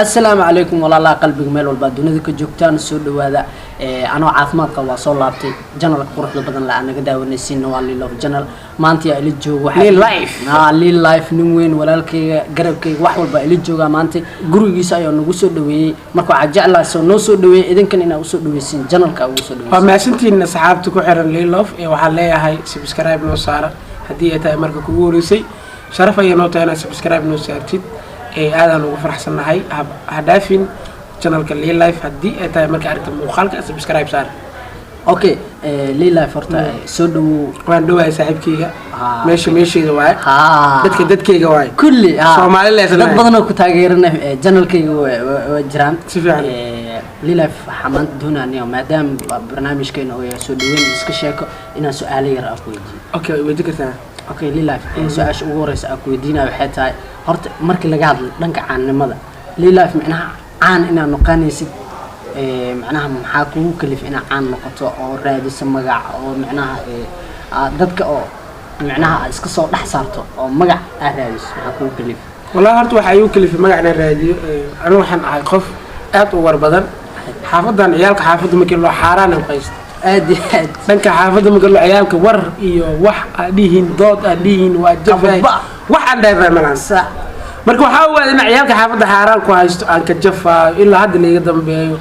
السلام عليكم والله قلبك ميل والبادونيدا كجوجتان سو دوادا انا عافماد قوا سو لابتي جنرال قروxda badan la anaga daawanaysiin waa love channel maanta ila joogo waxa live li live nin weyn walaalkayga garabkayga wax walba ila jooga maanta gurigiisa ayaa nagu soo dhaweeyay marka waxa jeclaa soo noo soo dhaweeyay idinkan inaa u soo dhaweysiin channelka ugu soo dhaweeyay waa maasantiin asxaabta ku xiran li love ee waxa leeyahay subscribe noo saara hadii ay tahay marka kugu horeysay sharaf ay noo tahay subscribe noo saartid aadaan ugu faraxsanahay hadaafin channelka Li Life hadii ay tahay marka aragto muuqaalka subscribe saar okay Li Life horta soo dhaw waan dhawahay saaxiibkayga meesheeda waay dadkayga waay kulli Soomaali leeyahay dad badan oo ku taageerana channelkayga waa jiraan si fiican Li Life xamaan doonayna maadaama barnaamijkeena oo soo dhaweyn iska sheeko inaan su'aalo yar ah ku weydiiyo okay weydiin kartaa okay Li Life su'aasha ugu horeysa aan ku weydiinayo waxay tahay horta markii laga hadlo dhanka caannimada Li Life macnaha caan inaan noqonaysid macnaha maxaa kugu kalif inaan caan noqoto oo raadiso magac oo macnaha dadka oo macnaha iska soo dhax saarto oo magac aad raadiso maxaa kugu kalif wallahi horta waxa ay u kalif magacna raadiyo anigu waxaan ahay qof aad u war badan xaafadan ciyaalka xaafada markii loo xaaraan qaysto aad dhanka xaafada markii loo ciyaalka war iyo wax adihin dood adihin waa jafay wax aan dhaafay malan sax marka waxa uu in ciyaalka xaafada xaaraan ku haysto aan ka jafaa ilaa hadda leeyahay dambeeyo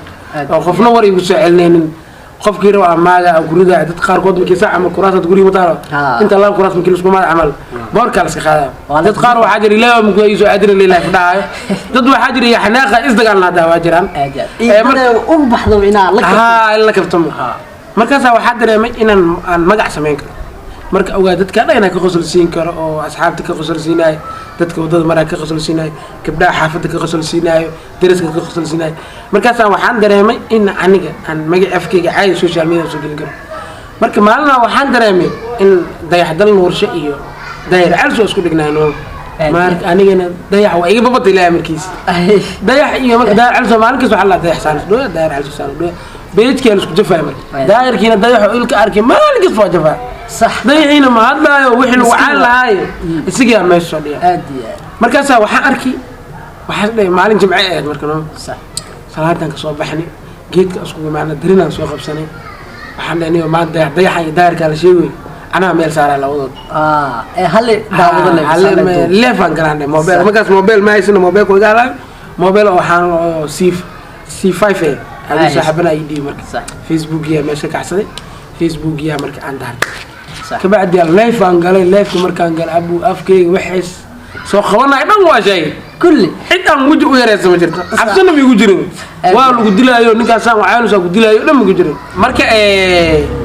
oo qofna war igu soo celinaynin qofkii roo amaaga gurida dad qaar kood markii saac ama kuraasad guriga ma taalo inta la kuraas markii isku maad amal boorka la iska qaadaa dad qaar waxa jira ilaa ma gooyso adina leeyahay fadhaayo dad waxa jira xanaaqa isdagaalna daawa jiraan marka ugu baxdo inaa la kabtamo markaas waxa dareemay inaan magac sameyn karo marka ogaa dadka dhan ka qosolsiin karo oo asxaabta ka qosolsiinay dadka wadada maraa ka qosolsiinay gabdhaha xaafada ka qosolsiinay dariska ka qosolsiinay markaas waxaan dareemay in aniga aan magac afkayga caadi social media soo gelin karo marka maalina waxaan dareemay in dayaxdal warsho iyo daayir calso isku dhignaano marka anigana dayax waa iga babad ilaa markiis dayax iyo marka daayir calso maalinkiis waxa la dayax saan doo daayir calso saan doo beedkii isku jafay marka daayirkiina dayax ilka arkay maalinkiis waa jafaa صح ضيعينا ما هذا وحنا وعلى هاي السجيا ما يسولي عادي مركزها waxaan arki waxaan maalin jimcadeed markano صح salaadan ka soo baxnay geedka isku imaana dirinaan soo qabsanay waxaan leenahay ma dayaxay daarka la sheegay ana meel saara lawadood hal daawada hal leefan garaanay mobile markaas mobile ma haysan mobile ko gaalaan mobile waxaan C5 hadi saxabana ay dhii marka Facebook iyo meesha ka xasaday Facebook iyo marka aan daarka كبعد اللايف أنقلي اللايف كمركان قال أبو أفكي وحش سو خوانا إدم واشي كل حتى موجود ويرس ما جرت عبسنا بيجودرين والله قد لا يو نكا سام عينو سو قد لا يو لما يجودرين مركا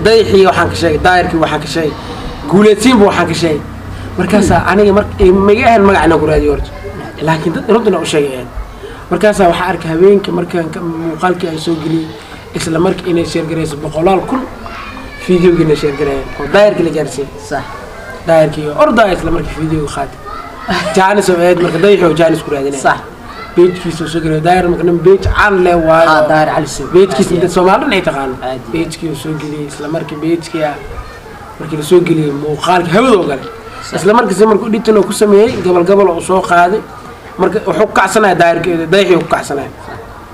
ضيحي وحنك شيء دايركي وحنك شيء قولتين وحنك شيء مركاسا أنا ما جاهن ما عنا قرادي ورد لكن ردنا وشيء مركاسا وحارك هبين كمركان مقالك يسوق لي إسلام مرك إني شير جريس بقولال كل فيديو قلنا شير قرأين داير كله جالسين صح داير كيو أرضا إسلام مركي فيديو خاد جانس وعيد مركي ضيحه وجانس كرادين صح بيت كيس وسجل داير ممكن بيت عن له واي داير على السوق بيت كيس من الصومال نيت قانو بيت كيو سجلي إسلام مركي بيت كيا مركي سجلي مخالك هذا وقال إسلام مركي زي مركي ديتنا كوسمي قبل وسوق هذا مركي وحق عسنا داير كده ضيحه وحق عسنا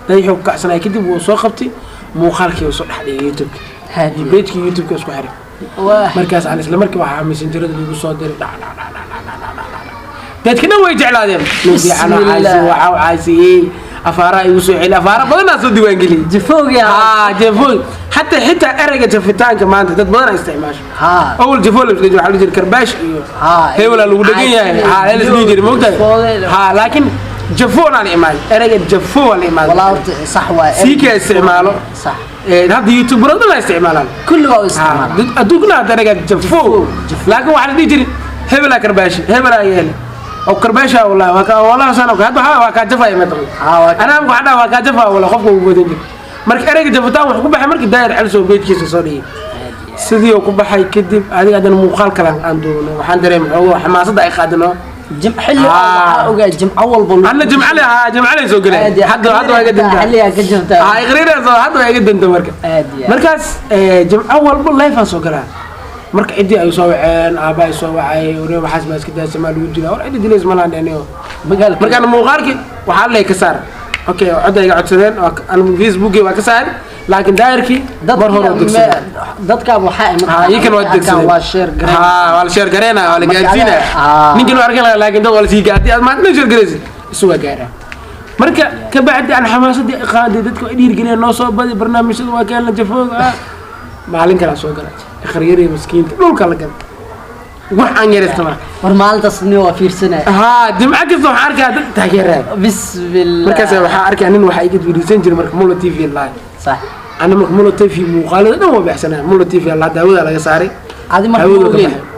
ضيحه وحق عسنا كده وسوق خبتي مخالك وسوق حدي يوتيوب هذه بيتك يوتيوب كاسكو حري مركز على اسلام مركي waxa messenger اللي ugu soo diray dadkina way jeclaadeen nuusi ana caasi waxa caasi afaara igu soo xil afaara badan soo diiwaan gali jafoog ya jafoog hatta erayga jafitaanka maanta dad badan isticmaasho awal jafool waxa la jir karbaash iyo heewla lagu dhagan yahay la isdii jir moogtaa laakiin جفون على الإيمان أرجع جفون على الإيمان والله صح سيك استعماله صح هذا يوتيوب برضه لا استعماله كله استعمال أدوكنا أرجع جفون لكن واحد يجري هبلا كرباش هبلا يهل أو كرباشة ولا سنة هذا وكا جفا يمتغل أنا أقول هذا وكا جفا ولا خوف وجودين مرك أرجع جفتان وحكم بحي مرك داير على سو بيت كيس صدي سدي وكم بحي كذب هذه عندنا مخال كلام عندنا وحندري هو حماسة ضايق عندنا جمع حلو اوغا جمع اول بول انا جمع لي سو غلي حد واحد قدنت حليها كجرت غريره سو حد واحد قدنت مركاس جمع اول بول لايف سو غلا marka cidii ay soo waceen aaba ay soo wacay oo waxaas ma iska daasay ma lagu jira war cidii dilees ma laan dhaniyo markaan muuqaalki waxa la ka saar okay codayga codsadeen aan Facebook waa ka saaray laakiin daayirkii mar hore dadka waxa iyakan waa degsadeen waa share gareyn waa la share gareena waa la gaarsiinaa ninkan waa arkan laakiin dad wala sii gaartay aad maanta share gareysi isu waa gaara marka ka bacdi aan xamaasadii qaaday dadku ay dhiirgeliyeen noo soo badi barnaamijyada waa keen la jafooga maalin kala soo galay akhriyay miskiinta dhulka la galay waxaan yareystama war maalintaas ni waa fiirsanay dimca kasta waxaan arkaa dad taageeraan bismillah markaas waxaan arkaa nin waxa iga fiirsan jiray marka Mulo TV live صح أنا مكملة في مقالة ده ما بيحسنها مولة في الله داود على جساري هذه ما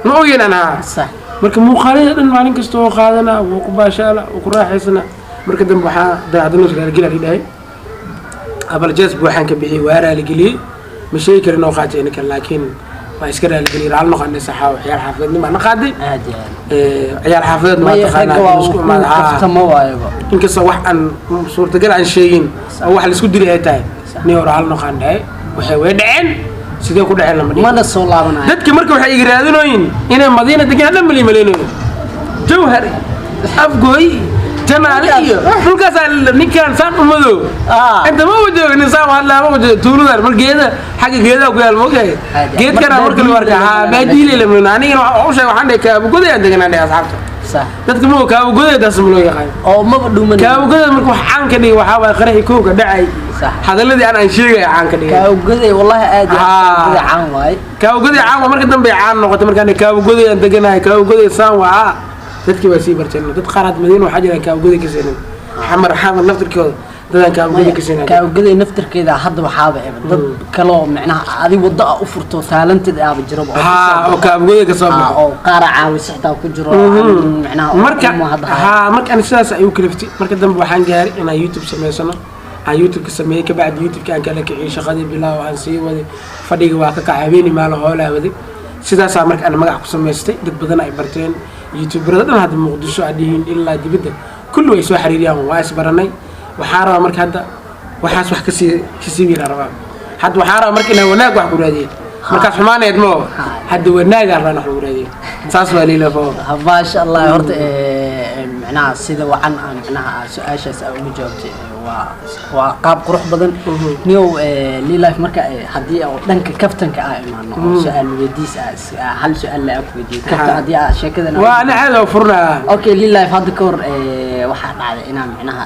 نوين أنا صح مرك مقالة ده ما نكستو قادنا وقباشة وكراح حسنا مرك دم بحا ده عدنا شغال جل هيدا قبل جالس بوحن كبيعي وارا لقلي مش هيك إنه قاتين لكن ما يسكر لقلي رعل نقعد نسحاو عيال حافظني ما نقعد عيال حافظنا ما تخانا نسكو ما تسموا إنك صوح عن صورة تقول عن شيئين أو واحد يسكت لي هتاي نيور على نقعد ده وحوادعن sidee ku dhacay lama mana soo laabanay dadka marka waxay igaraadinooyin inay madiina degan maleeno jawhar afgooy janaale iyo dhulkaas ninkan saan umado inta ma wado insaan wala ma wado tuulada margeeda xaga geeda ku yaal moogay geedkana marka la warka ha baadiile lama aniga waxaan waxaan ka bugoday deganaa asxaabta صح dadka ma ka bugoday daas ma loo yaqaan oo ma dhuuman ka bugoday marka waxaan ka dhigay waxa way qaraxi kooga dhacay hadaladii aan sheegay aan ka dhigay ka bugoday wallahi aad bugoday caan waay ka bugoday caan marka dambe caan noqotay marka ka bugoday aan deganahay ka bugoday saan waa dadkii waa sii barteen dad qaarad madiina waxa jira ka bugoday ka seenay xamar xamar naftirkooda dadaan ka bugoday ka seenay ka bugoday naftirkeeda hadda waxaaba dad kale oo macnaha adi wada u furto talented aaba jiro oo ka bugoday ka soo baxo oo qaar caawis xitaa ku jiro macnaha marka marka aan sidaas ay u kaliftay marka dambe waxaan gaaray inaan YouTube sameysano aan YouTube ka sameeyay ka bacdi YouTube ka kala kiciyay shaqadii bilaa aan sii waday fadhiga waa ka kacabeen maal hoola waday sidaas marka aan magac ku sameystay dad badan ay barteen YouTuberada dhan hadda Muqdisho adiin ilaa dibadda kullu way soo xiriiriyaan waa isbaranay waxaan rabaa marka hadda waxaas wax ka sii wiir rabaa hadda waxaan rabaa marka inaan wanaag wax ku raadiyo markaas xumaaneed mo hadda wanaag aan rabaa wax ku raadiyo saas waa leeyahay ma sha Allah horta macnaha sida waxaan macnaha su'aashaas ugu jawaabtay waa qaab qurux badan niyow life marka hadii oo dhanka kaftanka ah imaano su'aal weydiis hal su'aal la ku weydiiyo kaftan hadii sheekadana waa ana aad u furnaa okay life hadda ka hor waxa dhacday inaan macnaha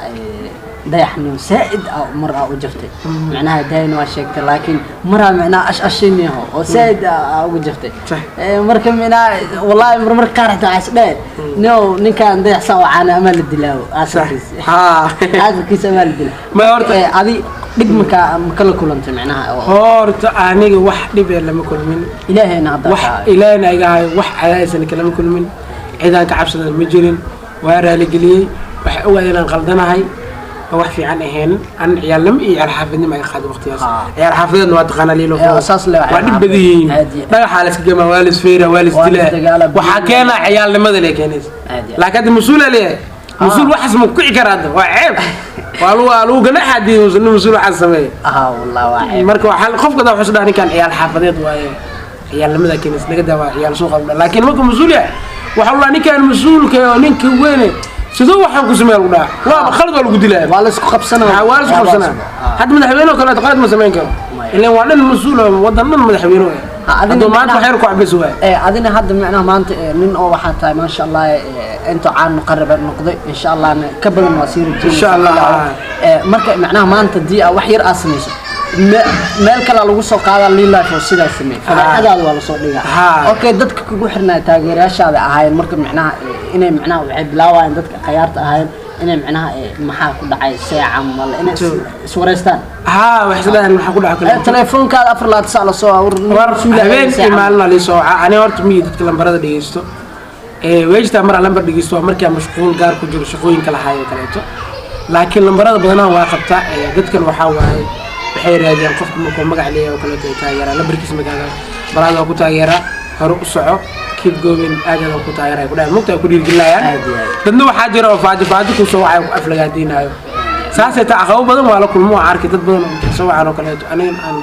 dayaxnu saa'id oo mar u jaftay macnaha daayna waa sheegtay laakiin maraa macnaha ashashiniyo oo saa'id ugu jaftay marka macnaha wallahi mar qaar xitaa isdhay no ninkan dayaxsan waxaan ama la dilaawo aasarkiisa ama la dilaawo ma horta adi dhib ma kala kulantay macnaha horta aniga wax dhib lama kulmin ilaahayna hadda wax ilaahayna igahay wax cadaaysan kala kulmin cidaan ka cabsadan ma jirin waa raali galiyay waxa ogaay inaan qaldanahay wax fiican ahayn an ciyaalnimo iyo xaafidnimo ay qaad waqtigaas ciyaal xaafidna waa taqana liilo waa dhib badiyeen dhagaxa la iska gama waalis feera waalis dila waxa keena ciyaalnimada la keenaysa laakiin mas'uul leeyahay mas'uul wax isma ku cikarada waa ceeb waa loo ganaxa diido mas'uul waxa sameeyay wallahi waa ceeb marka waxa qofka da wuxuu dhaani kan ciyaal xaafideed waaye ciyaalnimada keenaysa laga dawaa ciyaal suuq laakiin marka mas'uul yahay waxa Allah ninkan mas'uulka oo ninka weyn sidoo waxaan ku sameeyay ugu dhac waa khalad waa lagu dilaa waa la isku qabsanaa waa la isku qabsanaa had madaxweyne kale qalad ma sameyn karo ilaa waa dhan mas'uul wadan dhan madaxweyne adina maanta waxay ku cabis waa adina hadda macnaha maanta nin oo waxa tahay ma sha Allah inta aan muqarrab noqday insha Allah ka badan wasiir insha Allah marka macnaha maanta dii wax yar aasmayso meel kale lagu soo qaadaa lillahi oo sidaas sameey fadhadaada waa la soo dhigaa okay dadka kugu xirnaa taageerayaashaada ahaayeen marka macnaha inay macnaha waxay bilaawayaan dadka qayaarta ahaayeen inay macnaha maxaa ku dhacay saaca mal inay iswareystaan wax sidaan waxa ku dhacay telefoonkaada 4 saac la soo war habeenkii maalna la soo ani horta mid dadka lambarada dhageysto weejta mar lambar dhageysto markii mashquul gaar ku jiro shaqooyinka la hayo kaleeto laakiin lambarada badanaa waa qabta dadkan waxa waaye waxay raadiyaan qofka markuu magac leeyahay oo kale taageera lambarkiisa magaalada baraada ku taageera hore u soco keep going aagada ku taageera ku dhaay mugta ku dhiirgelinayaan dadna waxa jira oo faajo ku soo waxay ku aflagaadinayo saasay ta aqoon badan waa la kulmo arkay dad badan oo soo waxaan oo kale aan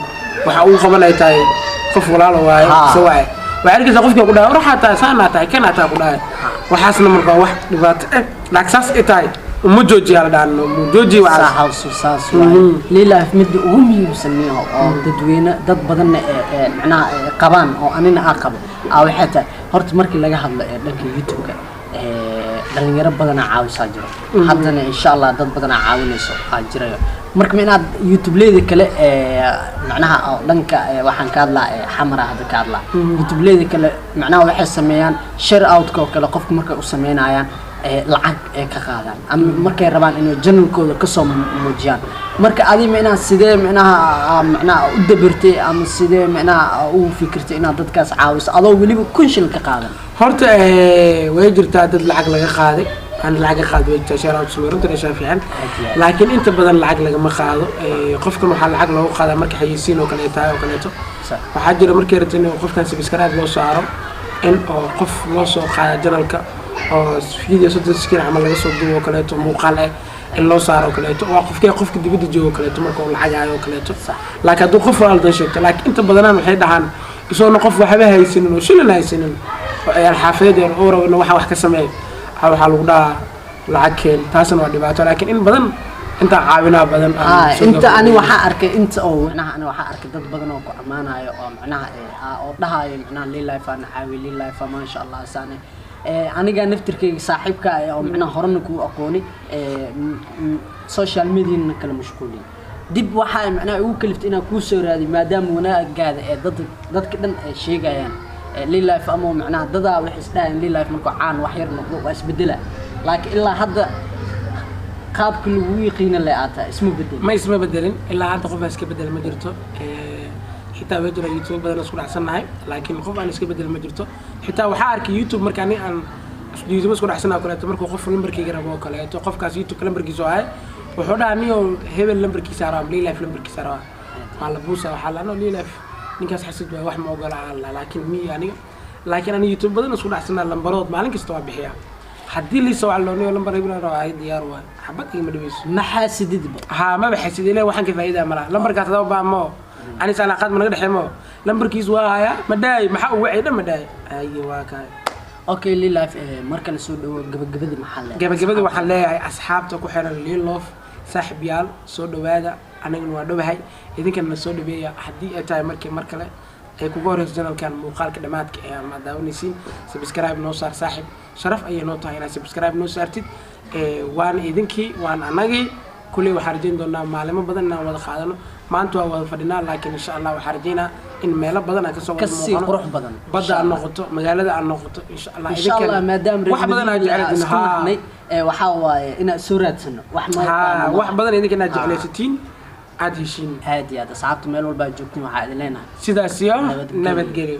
waxa uu qabanay tahay qof walaalo waaye soo waxay waarkiisa qofka ku dhaay waxa taa saana taa kana taa ku dhaay waxaasna markaa wax dhibaato laaksaas ay tahay uma joojiya la dhahan mu jooji waxa saas lilaaf mid ugu muhiimsan oo dadweyne dad badan macnaha qabaan oo anina qabo waxay tahay horta markii laga hadlo dhanka YouTube-ka dhalinyaro badan caawisaa jiro haddana insha Allah dad badan caawinayso jirayo marka inaad YouTube-leeda kale macnaha dhanka waxaan ka hadlaa xamara hadda ka hadlaa YouTube-leeda kale macnaha waxay sameeyaan share out-ka oo kale qofka markay u sameynayaan lacag ka qaadaan ama markay rabaan inay channel-kooda ka soo muujiyaan marka adiga macnaha sidee macnaha u dabartay ama sidee macnaha u fikirtay inaad dadkaas caawiso adoo waliba kunshil ka qaadan horta way jirtaa dad lacag laga qaaday aan lacag qaad way jirtaa share out sawiranta shaafican laakiin inta badan lacag laga ma qaado qofkan waxa lacag loogu qaadaa marka xayisiin oo kale tahay oo kaleeto waxa jira markay rabtaan in qofkan subscribe loo saaro in oo qof loo soo qaado channel-ka oo video soo skin amal laga soo duubo kaleeto muuqaal in loo saaro kaleeto waa qofka dibadda joogo kaleeto marka uu lacag ayo kaleeto laakiin haduu qof waldan sheegto laakiin inta badan waxay dhahaan isoo qof waxba haysanin oo shilin haysanin oo ay xaafadeen oo rabo waxa wax ka sameeyo waxa lagu dhahaa lacag keen taasna waa dhibaato laakiin in badan inta caawinaa badan inta ani waxa arkay inta oo macnaha ani waxa arkay dad badan oo ku amaanayo oo macnaha oo dhahayo macnaha lilaaf aan caawi lilaaf ma sha Allah saane aniga naftirkayga saaxiibka oo macnaha horena ku aqooni social media kala mashquulin dib waxa macnaha ugu kaliftay inaan ku soo raadi maadaama wanaagaada dadka dhan ay sheegayaan lilaaf ama macnaha dada wax isdhaan lilaaf markuu caan wax yar noqdo waa isbedela laakiin ilaa hadda qaabka lagu yaqiin leeyaata isma bedelin ilaa hadda qof iska bedel ma jirto xitaa wajira YouTube badan isku dhacsanahay laakiin qof aan iska bedel ma jirto xitaa waxa arkay YouTube markaan aan YouTube isku dhacsanahay kaleeto markuu qof lambarkiisa rabo kaleeto qofkaas YouTube lambarkiisa ahay wuxuu dhaaniyo hebel lambarkiisa rabo lilaaf lambarkiisa rabo wala buusa waxa la no lilaaf ninkaas xasid waa wax ma ogola laakiin laakiin aan YouTube badan isku dhacsanahay lambarood maalin kasta waa bixiya haddii li soo calooniyo lambar ibn raay diyaar waa xabad ima dhaweys ma xasidid ma baxsid ilaa waxaan ka faa'iidaa mala lambarkaas daba baamo ani salaaqad ma naga dhaxeemo lambarkiis waa haya madaay waxa uu wacay madaay ay waa ka okay lilaaf marka la soo dhawo gabagabadii gabagabadii waxaan leeyahay asxaabta ku xiran lilof saaxiibayaal soo dhawaada anaguna waa dhawahay idinkana soo dhaweeya haddii ay tahay mar kale ay kugu horeyso channelkan muuqaalka dhamaadka ama daawanaysiin subscribe noo saar saaxiib sharaf ayay noo tahay inaad subscribe noo saartid waan idinkii waan anagii kulli waxaan rajayn doonaa maalimo badan inaan wada qaadano maanta waa wada fadhinaa laakiin insha Allah waxaan rajaynaa in meelo badan aan ka soo wada muuqano qurux badan badda aan noqoto magaalada aan noqoto insha Allah maadaama wax badan aan jecelahay waxa waaye inaad soo raadsano wax badan idinkana jeclaysatiin aad heshiin haadi asxaabta meel walba joogtiin waxa idin leenahay sidaas iyo nabadgelyo